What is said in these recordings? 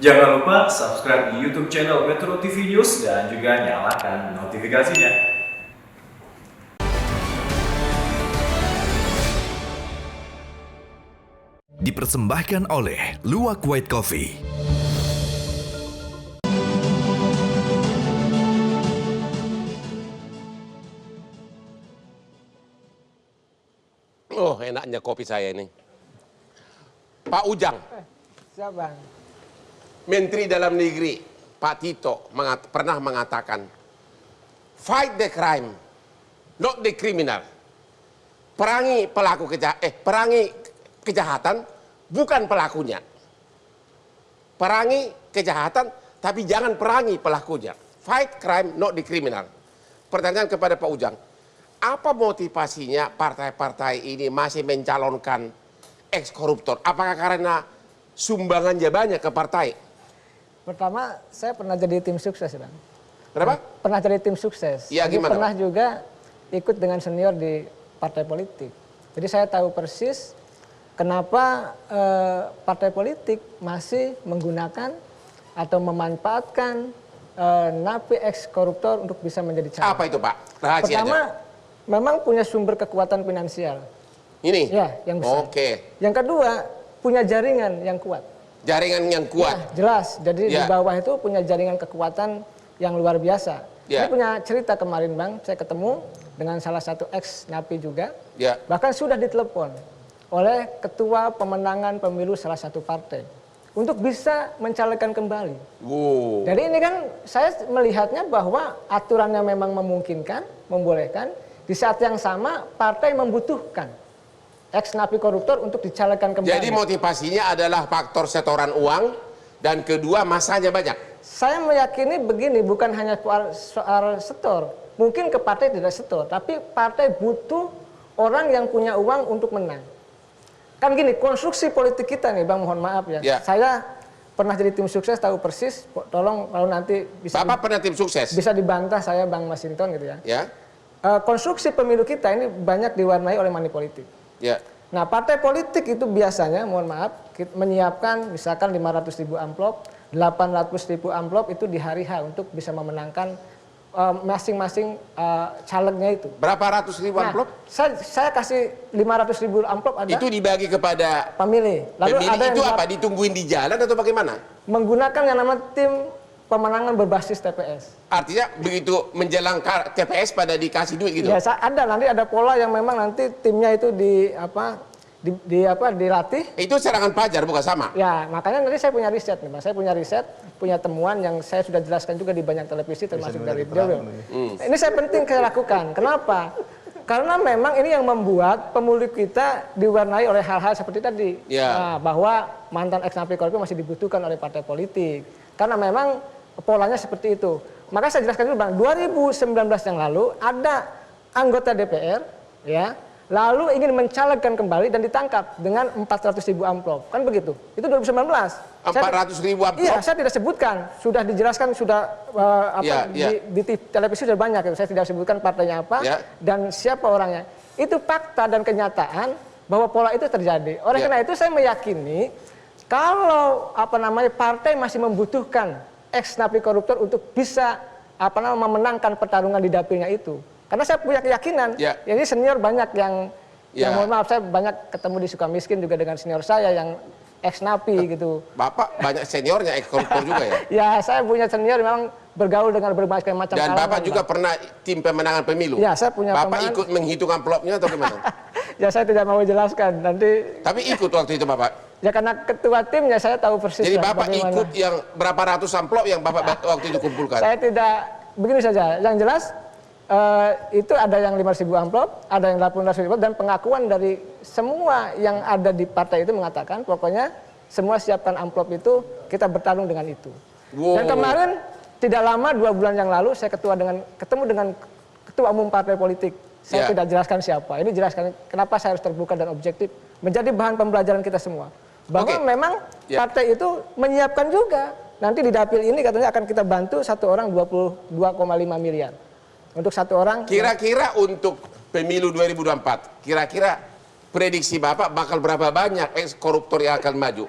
Jangan lupa subscribe di YouTube channel Metro TV News dan juga nyalakan notifikasinya. Dipersembahkan oleh Luwak White Coffee. Oh, enaknya kopi saya ini. Pak Ujang, Siapa? Menteri Dalam Negeri, Pak Tito pernah mengatakan, fight the crime, not the criminal. Perangi kejahatan, bukan pelakunya. Perangi kejahatan, tapi jangan perangi pelakunya. Fight crime, not the criminal. Pertanyaan kepada Pak Ujang, apa motivasinya partai-partai ini masih mencalonkan ex-koruptor? Apakah karena sumbangannya banyak ke partai? Pertama, saya pernah jadi tim sukses, Bang. Kenapa? Pernah jadi tim sukses. Iya, Jadi gimana, pernah Pak? juga ikut dengan senior di partai politik. Jadi saya tahu persis kenapa partai politik masih menggunakan atau memanfaatkan napi ex-koruptor untuk bisa menjadi calon. Apa itu, Pak? Rahasianya. Pertama, memang punya sumber kekuatan finansial. Ini? Ya, yang besar. Oke. Yang kedua, punya jaringan yang kuat. Jaringan yang kuat. Ya, jelas. Jadi di Ya. bawah itu punya jaringan kekuatan yang luar biasa. Ya. Saya punya cerita kemarin, Bang. Saya ketemu dengan salah satu ex-napi juga. Ya. Bahkan sudah ditelepon oleh ketua pemenangan pemilu salah satu partai untuk bisa mencalonkan kembali. Wow. Jadi ini kan saya melihatnya bahwa aturannya memang memungkinkan, membolehkan. Di saat yang sama partai membutuhkan ex-napi koruptor untuk dicalonkan kembali. Jadi motivasinya adalah faktor setoran uang dan kedua masanya banyak. Saya meyakini begini, bukan hanya soal setor. Mungkin ke partai tidak setor, tapi partai butuh orang yang punya uang untuk menang. Kan gini, konstruksi politik kita nih, Bang, mohon maaf ya. Ya. Saya pernah jadi tim sukses, tahu persis. Tolong kalau nanti bisa Bapak pernah tim sukses? bisa dibantah saya, Bang Masinton gitu ya. Ya. Konstruksi pemilu kita ini banyak diwarnai oleh money politik. Ya. Nah, partai politik itu biasanya, mohon maaf, menyiapkan misalkan 500.000 amplop, 800.000 amplop itu di hari H untuk bisa memenangkan masing-masing calegnya itu. Berapa ratus ribu amplop? Saya kasih 500.000 amplop ada Itu dibagi kepada pemilih. Lalu pemilih ada yang itu apa? Ditungguin di jalan atau bagaimana? menggunakan yang namanya tim pemenangan berbasis TPS. Artinya begitu menjelang TPS pada dikasih duit gitu? Ya, ada nanti ada pola yang memang nanti timnya itu dilatih. Itu serangan pajar bukan sama? Ya, makanya nanti saya punya riset nih, Mas. Saya punya riset, punya temuan yang saya sudah jelaskan juga di banyak televisi termasuk dari beliau. Ini saya penting saya lakukan. Kenapa? Karena memang ini yang membuat pemilih kita diwarnai oleh hal-hal seperti tadi. Ya. Nah, bahwa mantan ex-napi koruptor masih dibutuhkan oleh partai politik. Karena memang polanya seperti itu. Maka saya jelaskan dulu, Bang. 2019 yang lalu ada anggota DPR, ya, lalu ingin mencalonkan kembali dan ditangkap dengan 400.000 amplop. Kan begitu. Itu 2019. 400.000 amplop? Iya, saya tidak sebutkan. Sudah dijelaskan, sudah di televisi sudah banyak. Saya tidak sebutkan partainya apa dan siapa orangnya. Itu fakta dan kenyataan bahwa pola itu terjadi. Oleh karena itu saya meyakini kalau partai masih membutuhkan ex-napi koruptor untuk bisa memenangkan pertarungan di dapilnya itu. Karena saya punya keyakinan, ini senior banyak yang mohon maaf, saya banyak ketemu di Sukamiskin juga dengan senior saya yang ex-napi gitu. Bapak banyak seniornya ex-koruptor juga ya? Ya, saya punya senior memang bergaul dengan berbagai macam Dan kalangan. Bapak juga pernah tim pemenangan pemilu? Ya, saya punya Bapak ikut menghitung amplopnya atau gimana? Ya, saya tidak mau jelaskan, nanti. Tapi ikut waktu itu Bapak? Ya, karena ketua tim ya saya tahu persis. Jadi Bapak bagaimana. ikut yang berapa ratus amplop yang Bapak waktu itu kumpulkan? Saya tidak, begini saja, yang jelas itu ada yang 5.000 amplop, ada yang 800.000 amplop, dan pengakuan dari semua yang ada di partai itu mengatakan pokoknya semua siapkan amplop itu, kita bertarung dengan itu. Wow. Dan kemarin tidak lama 2 bulan yang lalu saya ketemu dengan ketua umum partai politik. Saya tidak jelaskan siapa. Ini jelaskan kenapa saya harus terbuka dan objektif, menjadi bahan pembelajaran kita semua. Bahwa memang partai itu menyiapkan juga. Nanti di dapil ini katanya akan kita bantu satu orang 22,5 miliar. Untuk satu orang. Kira-kira untuk pemilu 2024, kira-kira prediksi Bapak bakal berapa banyak ex-koruptor yang akan maju?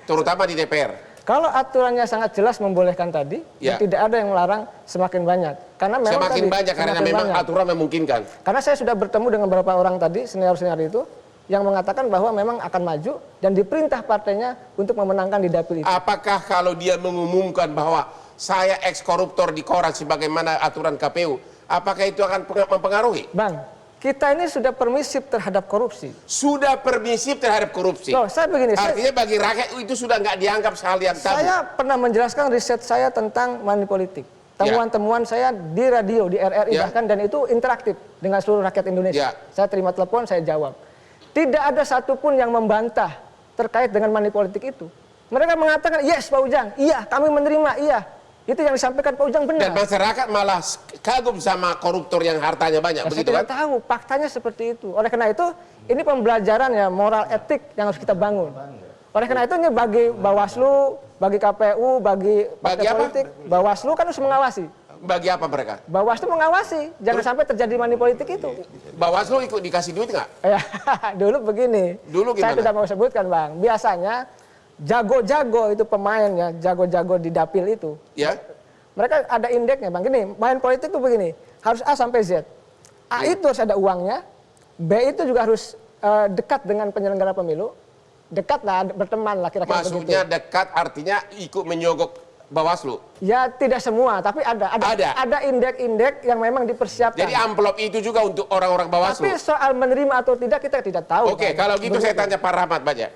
Terutama di DPR. Kalau aturannya sangat jelas membolehkan tadi, Ya. tidak ada yang melarang semakin banyak. Karena memang Semakin tadi, banyak karena semakin memang banyak. aturan memungkinkan. Karena saya sudah bertemu dengan beberapa orang tadi, senior-senior itu, yang mengatakan bahwa memang akan maju dan diperintah partainya untuk memenangkan di dapil itu. Apakah kalau dia mengumumkan bahwa saya ex-koruptor di koran sebagaimana aturan KPU, apakah itu akan mempengaruhi? Bang, kita ini sudah permisif terhadap korupsi. Sudah permisif terhadap korupsi. Loh, saya begini, Artinya bagi rakyat itu sudah nggak dianggap hal yang tabu. saya pernah menjelaskan riset saya tentang money politik. Temuan-temuan saya di radio, di RRI Ya. bahkan, dan itu interaktif dengan seluruh rakyat Indonesia. Ya. Saya terima telepon, saya jawab. Tidak ada satupun yang membantah terkait dengan money politik itu. Mereka mengatakan, yes Pak Ujang, iya kami menerima, iya. Itu yang disampaikan Pak Ujang benar. Dan masyarakat malah kagum sama koruptor yang hartanya banyak, Saya begitu tidak kan? tahu, faktanya seperti itu. Oleh karena itu, ini pembelajaran ya, moral etik yang harus kita bangun. Oleh karena itu, ini bagi Bawaslu, bagi KPU, bagi partai Bagi apa? politik, Bawaslu kan harus mengawasi. Bagi apa mereka? Bawaslu mengawasi, jangan sampai terjadi money politik itu. Bawaslu ikut dikasih duit nggak? Ya, dulu begini. Dulu Saya gimana? tidak mau sebutkan, Bang. Biasanya jago-jago itu pemainnya, jago-jago di dapil itu. Ya. Mereka ada indeksnya, Bang. Gini, main politik itu begini, harus A sampai Z. A itu harus ada uangnya, B itu juga harus dekat dengan penyelenggara pemilu, dekat lah, berteman lah kira-kira begitu. Maksudnya dekat artinya ikut menyogok Bawaslu. Ya tidak semua, tapi ada indeks-indeks yang memang dipersiapkan. Jadi amplop itu juga untuk orang-orang Bawaslu. Tapi soal menerima atau tidak kita tidak tahu. Oke, Bang. kalau gitu saya tanya Pak Rahmat Baja.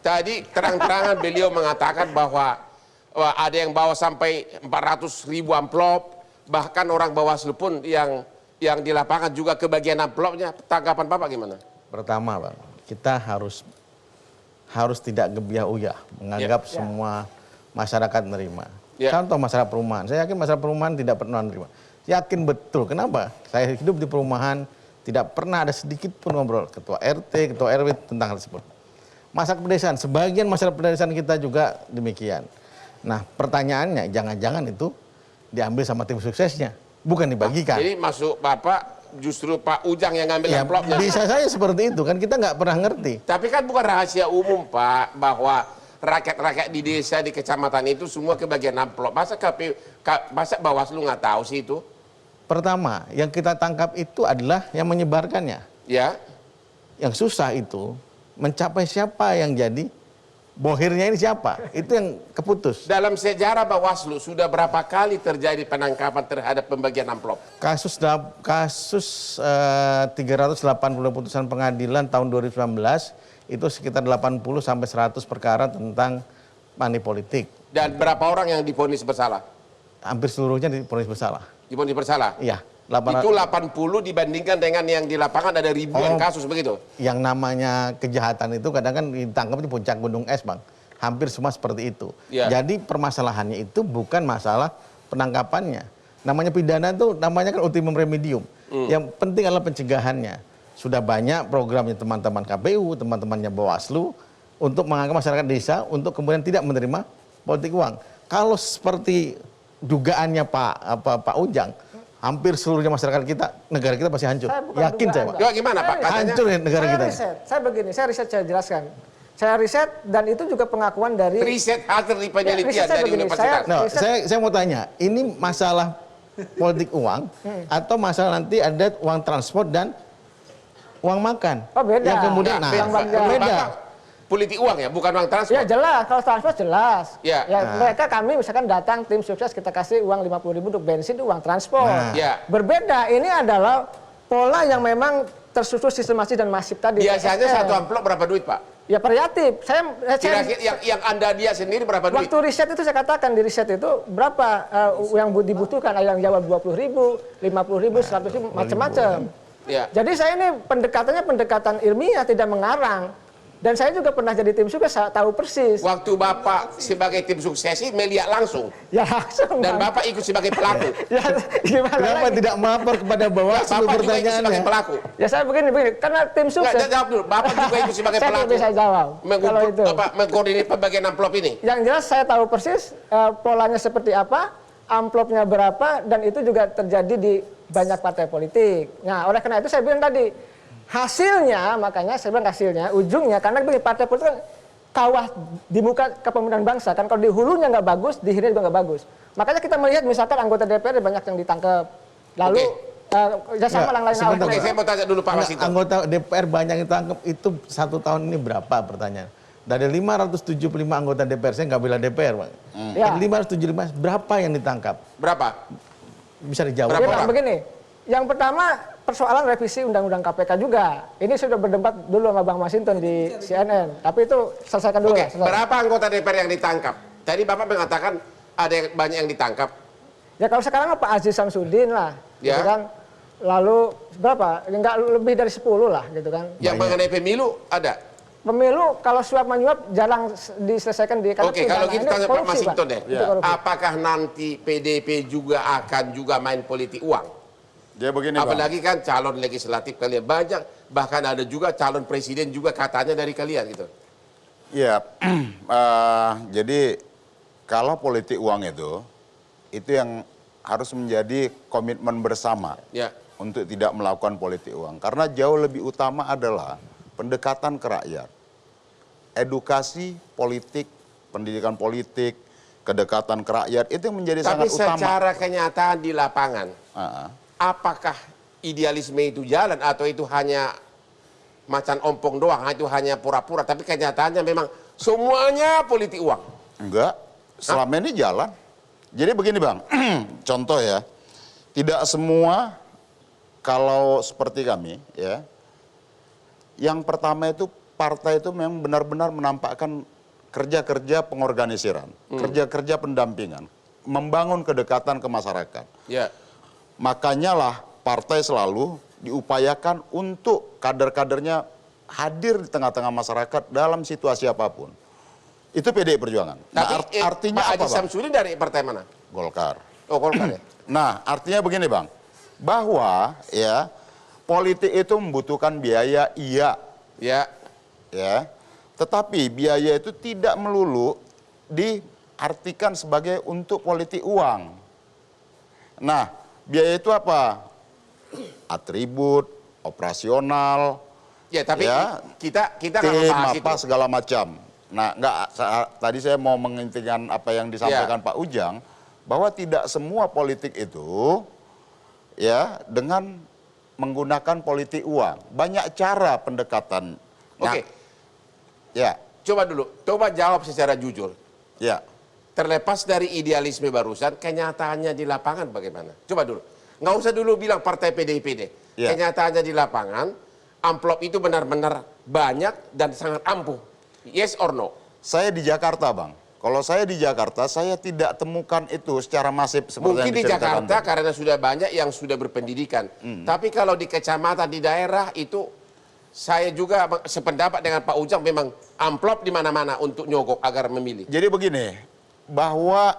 Tadi terang-terangan beliau mengatakan bahwa ada yang bawa sampai 400.000 amplop, bahkan orang Bawaslu pun yang di lapangan juga kebagian amplopnya. Tanggapan Bapak gimana? Pertama, Bang, kita harus tidak gebiah-uyah menganggap semua masyarakat menerima. Ya. Contoh masyarakat perumahan. Saya yakin masyarakat perumahan tidak pernah menerima. Yakin betul. Kenapa? Saya hidup di perumahan, tidak pernah ada sedikit pun ngobrol ketua RT, ketua RW tentang hal tersebut. Masyarakat pedesaan, sebagian masyarakat pedesaan kita juga demikian. Nah, pertanyaannya, jangan-jangan itu diambil sama tim suksesnya, bukan dibagikan. Jadi masuk Bapak justru Pak Ujang yang ngambil Ya, amplopnya. bisa saja seperti itu, kan kita nggak pernah ngerti. Tapi kan bukan rahasia umum Pak, bahwa rakyat-rakyat di desa, di kecamatan itu semua kebagian amplop. Masa Bawaslu nggak tahu sih itu? Pertama, yang kita tangkap itu adalah yang menyebarkannya. Ya. Yang susah itu mencapai siapa yang jadi bohirnya ini siapa. Itu yang keputus. Dalam sejarah Bawaslu sudah berapa kali terjadi penangkapan terhadap pembagian amplop? Kasus 380 putusan pengadilan tahun 2019 itu sekitar 80 sampai 100 perkara tentang money politik. Dan berapa orang yang divonis bersalah? Hampir seluruhnya divonis bersalah. Divonis bersalah? Iya. Itu 80 dibandingkan dengan yang di lapangan ada ribuan kasus begitu? Yang namanya kejahatan itu kadang kan ditangkap di puncak gunung es, Bang. Hampir semua seperti itu. Ya. Jadi permasalahannya itu bukan masalah penangkapannya. Namanya pidana itu namanya kan ultimum remedium. Yang penting adalah pencegahannya. Sudah banyak programnya teman-teman KPU, teman-temannya Bawaslu untuk mengangkat masyarakat desa untuk kemudian tidak menerima politik uang. Kalau seperti dugaannya Pak Ujang, hampir seluruhnya masyarakat kita, negara kita pasti hancur. Yakin saya, Pak. Ya, gimana Pak? Katanya, Hancur ya negara kita. Saya riset, saya jelaskan. Saya riset dan itu juga pengakuan dari riset hasil penelitian riset saya dari begini, universitas. No, saya mau tanya, ini masalah politik uang atau masalah nanti ada uang transport dan uang makan? Oh, beda. Yang kemudian, beda. Bapak, politik uang ya, bukan uang transport. Ya jelas, kalau transport jelas. Ya. Mereka kami misalkan datang tim sukses kita kasih uang 50.000 untuk bensin itu uang transport. Ya. Berbeda, ini adalah pola yang memang tersusun sistematis dan masif tadi. Biasanya PSL. satu amplop berapa duit Pak? Ya variatif. Kira-kira yang Anda dia sendiri berapa duit? Waktu riset itu saya katakan di riset itu berapa yang dibutuhkan, ada yang jawab 20.000, 50.000, 100.000, macam-macam. Ya. Jadi saya ini pendekatannya pendekatan ilmiah, tidak mengarang. Dan saya juga pernah jadi tim sukses, saya tahu persis. Waktu Bapak sebagai tim sukses melihat langsung. Ya langsung. Dan Bang. Bapak ikut sebagai pelaku. Ya gimana Kenapa lagi? tidak melapor kepada Bawaslu Bapak juga ikut sebagai pertanyaannya? pelaku. Ya saya begini, karena tim sukses. Nggak, jawab dulu. Bapak juga ikut sebagai Saya pelaku. tidak bisa jawab. Kalau itu. Mengkoordinir pembagian amplop ini. Yang jelas saya tahu persis polanya seperti apa, amplopnya berapa, dan itu juga terjadi di banyak partai politik. Nah, oleh karena itu saya bilang tadi, hasilnya, makanya saya bilang hasilnya, ujungnya, karena begini, partai politik kan kawah di muka kepemimpinan bangsa kan, kalau di hulunya nggak bagus, di hilirnya juga nggak bagus. Makanya kita melihat misalkan anggota DPR banyak yang ditangkap, lalu sama Ya, lain-lain. sebentar. Oke, saya mau tanya dulu Pak Masinton. Anggota DPR banyak yang ditangkap itu 1 tahun ini berapa pertanyaan? Dari 575 anggota DPR, saya nggak bela DPR, Pak. Ya. 575, berapa yang ditangkap? Berapa? Bisa dijawab. Berapa Nah, orang? begini, yang pertama persoalan revisi Undang-Undang KPK juga. Ini sudah berdebat dulu sama Bang Masinton di CNN. Tapi itu selesaikan dulu. Oke, lah, selesai. berapa anggota DPR yang ditangkap? Tadi Bapak mengatakan ada banyak yang ditangkap. Ya kalau sekarang Pak Aziz Samsudin lah, Ya. gitu kan. Lalu berapa? Enggak lebih dari 10 lah, gitu kan. Yang mengenai pemilu ada. Pemilu kalau suap menyuap jarang diselesaikan di karena Oke, kalau pidana. gitu Ini tanya Pak korupsi, Masinton deh. Itu korupsi. Apakah nanti PDP juga akan main politik uang? Dia begini, Bang. Apalagi kan calon legislatif kalian banyak, bahkan ada juga calon presiden juga katanya dari kalian gitu. Iya, jadi kalau politik uang itu yang harus menjadi komitmen bersama Ya. untuk tidak melakukan politik uang. Karena jauh lebih utama adalah pendekatan ke rakyat. Edukasi politik, pendidikan politik, kedekatan ke rakyat, itu yang menjadi Tapi sangat utama. secara kenyataan di lapangan, Ah, apakah idealisme itu jalan atau itu hanya macan ompong doang, itu hanya pura-pura, tapi kenyataannya memang semuanya politik uang. Enggak, selama ini jalan. Jadi begini Bang, contoh ya, tidak semua kalau seperti kami ya, yang pertama itu partai itu memang benar-benar menampakkan kerja-kerja pengorganisiran, kerja-kerja pendampingan, membangun kedekatan ke masyarakat. Ya. Makanya lah partai selalu diupayakan untuk kader-kadernya hadir di tengah-tengah masyarakat dalam situasi apapun. Itu PDI Perjuangan. Nah, Tapi artinya Pak apa, Haji Bang? Samsudin dari partai mana? Golkar. Oh, Golkar ya. Nah, artinya begini, Bang. Bahwa ya politik itu membutuhkan biaya, iya, Ya. ya. Tetapi biaya itu tidak melulu diartikan sebagai untuk politik uang. Nah, biaya itu apa? Atribut, operasional, Ya, tapi ya, kita nggak tim, membahas apa itu. segala macam. Nah, tadi saya mau mengintikan apa yang disampaikan Pak Ujang, bahwa tidak semua politik itu ya dengan menggunakan politik uang. Banyak cara pendekatan. Nah, Oke, ya, coba jawab secara jujur. ya. Terlepas dari idealisme barusan, kenyataannya di lapangan bagaimana? Coba dulu. Nggak usah dulu bilang partai PDIP deh. Ya. Kenyataannya di lapangan, amplop itu benar-benar banyak dan sangat ampuh. Yes or no? Saya di Jakarta, Bang. Kalau saya di Jakarta, saya tidak temukan itu secara masif seperti Mungkin yang di diceritakan Jakarta tadi. karena sudah banyak yang sudah berpendidikan. Tapi kalau di kecamatan, di daerah itu, saya juga sependapat dengan Pak Ujang, memang amplop di mana-mana untuk nyogok agar memilih. Jadi begini, bahwa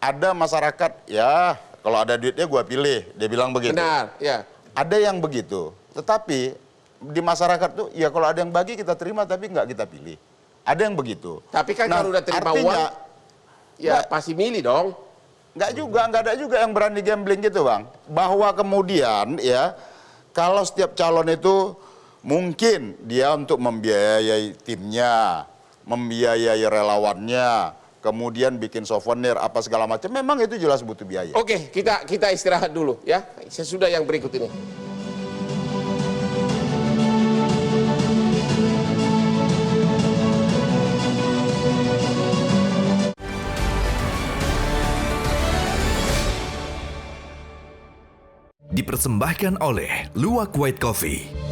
ada masyarakat, ya kalau ada duitnya gua pilih, dia bilang begitu. Benar, ya. Ada yang begitu, tetapi di masyarakat tuh, ya kalau ada yang bagi kita terima, tapi nggak kita pilih. Ada yang begitu. Tapi kan Nah, kalau udah terima artinya, uang, ya nggak- pasti milih dong. nggak ada juga yang berani gambling gitu, Bang. Bahwa kemudian ya, kalau setiap calon itu mungkin dia untuk membiayai timnya, membiayai relawannya, kemudian bikin souvenir apa segala macam, memang itu jelas butuh biaya. Oke, kita istirahat dulu ya. Sesudah yang berikut ini. Dipersembahkan oleh Luwak White Coffee.